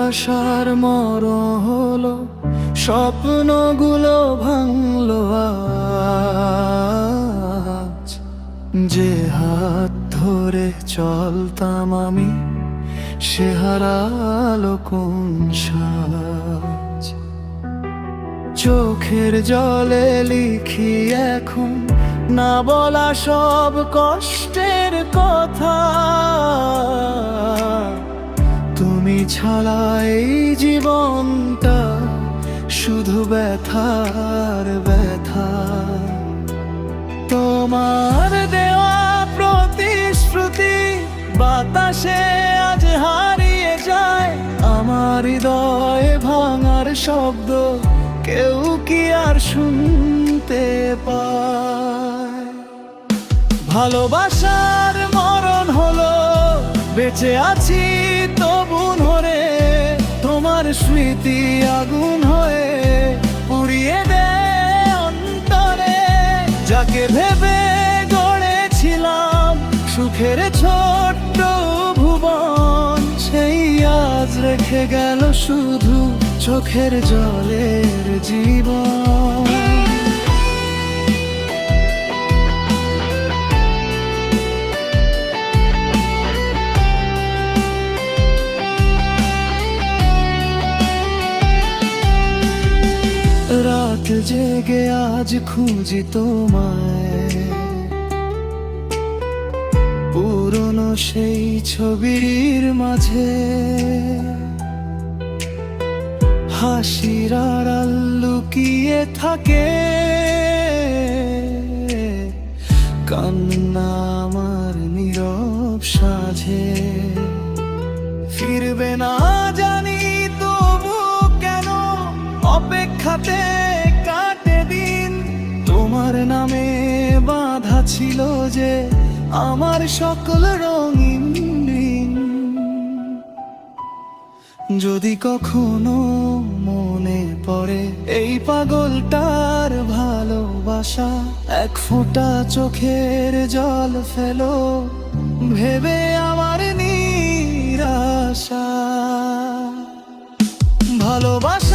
ভালোবাসার মরণ হলো, স্বপ্নগুলো ভাঙলো আজ। যে হাত ধরে চলতাম আমি, সে হারালো কোন সাজ। চোখের জলে লিখি এখন না বলা সব কষ্টের কথা। তুমি ছাড়া এই জীবনটা শুধু ব্যথার ব্যথা। তোমার দেওয়া প্রতিশ্রুতি বাতাসে আজ হারিয়ে যায়। আমার হৃদয় ভাঙার শব্দ কেউ কি আর শুনতে পায়? ভালোবাসার মরণ হলো, বেঁচে আছি তবু ধরে। তোমার স্মৃতি আগুন হয়ে পুড়িয়ে দেয় অন্তরে। যাকে ভেবে গড়েছিলাম সুখের ছোট্ট ভুবন, সেই আজ রেখে গেল শুধু চোখের জলের জীবন। রাত জেগে আজ খুঁজি তোমায়, পুরনো সেই ছবির মাঝে। হাসির আড়াল লুকিয়ে থাকে কান্না আমার নীরব সাঝে। ফিরবে না জানি তবু কেন অপেক্ষাতে কাটে দিন। তোমার নামে বাঁধা ছিল যে আমার সকল রঙিন দিন। যদি কখনো মনে পড়ে এই পাগলটার ভালোবাসা, এক ফোঁটা চোখের জল ফেলো ভেবে আমার নিরাশা। ভালোবাসা